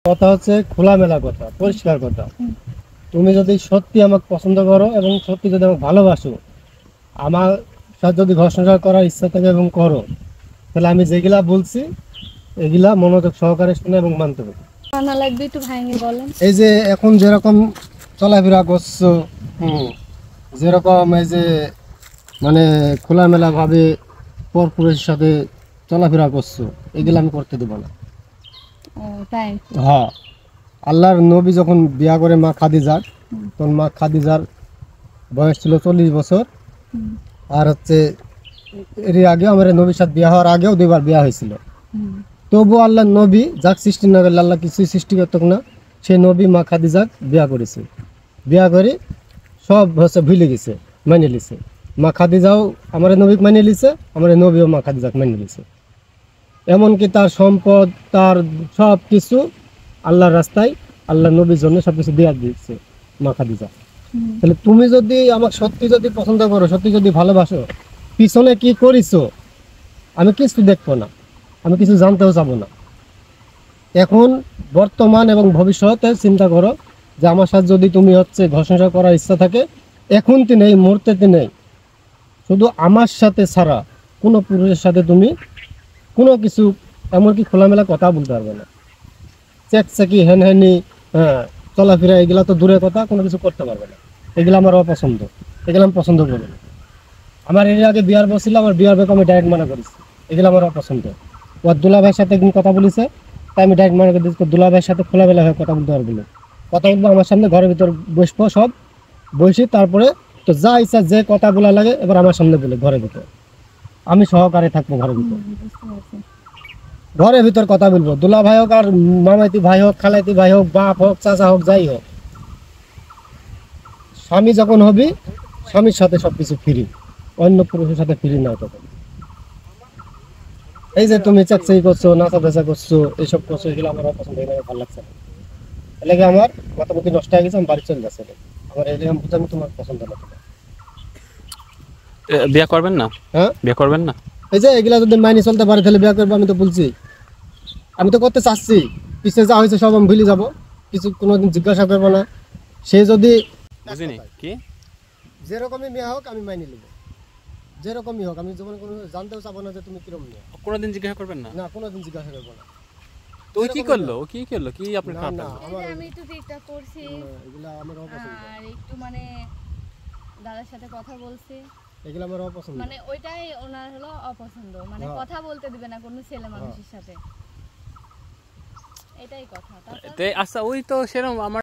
কথা হচ্ছে খোলামেলা কথা, পরিষ্কার কথা। তুমি যদি সত্যি আমাকে পছন্দ করো এবং সত্যি যদি আমাকে ভালোবাসো, আমার সাথে যদি ঘর সংসার করার ইচ্ছা থাকে এবং করো, তাহলে আমি যেগুলা বলছি এগুলা মনোযোগ সহকারে শুনে এবং মানতে হবে। না লাগবে একটু ভাঙিয়ে বলেন। এই যে এখন যেরকম চলাফেরা করছো, যেরকম এই যে মানে খোলামেলা ভাবে পরপুরের সাথে চলাফেরা করছো, এগুলো আমি করতে দেবো না। তাই? হ্যাঁ, আল্লাহর নবী যখন বিয়া করে মা খাদিজার, তখন মা খাদিজার বয়স ছিল 40 বছর। আর হচ্ছে এর আগে আমার নবীর সাথে বিয়া হওয়ার আগেও দুইবার বিয়া হয়েছিল। তবু আল্লাহ নবী যাক সৃষ্টি না করলে আল্লাহ কিছুই সৃষ্টি করত না, সে নবী মা খাদিজাক বিয়া করেছে। বিয়া করে সব হচ্ছে ভুলে গেছে, মেনে লিছে। মা খাদিজাও আমার নবীকে মেনে লিছে, আমার নবীও মা খাদিজাক মেনে লিছে। এমনকি তার সম্পদ, তার সব কিছু আল্লাহর রাস্তায় আল্লাহ নবীর জন্য সব কিছু দেওয়া দিচ্ছে মা খাদিজা। তাহলে তুমি যদি আমাকে সত্যি যদি পছন্দ করো, সত্যি যদি ভালোবাসো, পিছনে কি করিছো আমি কিছু দেখবো না, আমি কিছু জানতেও চাবো না। এখন বর্তমান এবং ভবিষ্যতে চিন্তা করো যে আমার সাথে যদি তুমি হচ্ছে ঘর সংসার করার ইচ্ছা থাকে, এখন নেই, মুহূর্তে নেই, শুধু আমার সাথে ছাড়া কোনো পুরুষের সাথে তুমি কোনো কিছু এমনকি খোলামেলা কথা বলতে পারবে না। চেকচাকি হ্যানহ্যানি, চলাফেরা, এগুলা তো দূরের কথা, কোনো কিছু করতে পারবে না। এগুলো আমার অপছন্দ, এগুলো আমি পছন্দ করি না। আমার এর আগে বিয়ার বসছিল, আমার বিয়ার বেকে আমি ডাইরেক্ট মানা করেছি, এগুলো আমার অপছন্দ। ওর দুলা ভাইয়ের সাথে একদিন কথা বলেছে, তাই আমি ডাইরেক্ট মানা করে দিচ্ছি দুলা ভাইয়ের সাথে খোলামেলা হয়ে কথা বলতে পারবো না। কথা বলবো আমার সামনে, ঘরের ভিতর বসবো, সব বসি, তারপরে তো যা ইচ্ছা যে কথা বলা লাগে এবার আমার সামনে বলে ঘরের ভিতর, আমি সহকারে থাকবো ঘরের ভিতর। ঘরের ভিতর কথা বলবো, দুলা ভাই হোক আর মামাইতি ভাই হোক, খালাইতি ভাই হোক, বাপ হোক, চাচা হোক, যাই হোক, স্বামী যখন হবি স্বামীর সাথে সবকিছু ফ্রি, অন্য পুরুষের সাথে ফ্রি না তখন। এই যে তুমি চাকরি করছো, নাচা বেচা করছো, এইসব করছো, এগুলো আমার পছন্দ, এগুলো ভালো লাগছে না। এলাকা আমার মাথামুখি নষ্ট হয়ে গেছে, আমি বাড়ি চলে যাচ্ছে। আমার এলাকা বুঝানো তোমার পছন্দ না। বিয়ে করবেন না? হ্যাঁ, বিয়ে করবেন না? এই যে এগুলা যদি মাইনে চলতে পারে তাহলে বিয়ে করবো। আমি তো বলছি, আমি তো করতে চাচ্ছি, পিছিয়ে যা হয়েছে সব আমি ভুলে যাবো, কিছু কোনোদিন জিজ্ঞাসা করবো না। সে যদি বুঝিনি কি যেরকমই মেয়ে হোক আমি মাইনে নেবো, যেরকমই হোক। আমি যখন কোনো জানতেও চাবো না যে তুমি কিরকম মেয়ে, কোনোদিন জিজ্ঞাসা করবেন না? না, কোনোদিন জিজ্ঞাসা করবো না। তো ও কি করলো? ও কি করলো? কি আপনার খারাপ না, লাগলো? আমার আমি একটু টিকটক করছি, এগুলা আমার অপছন্দ। আর একটু মানে দাদার সাথে কথা বলছি, এগুলা আমার অপছন্দ। মানে ওইটাই ওনার হলো অপছন্দ, মানে কথা বলতে দিবে না কোনো ছেলে মানুষের সাথে, এটাই কথা। আচ্ছা, ওই তো সেরকম আমার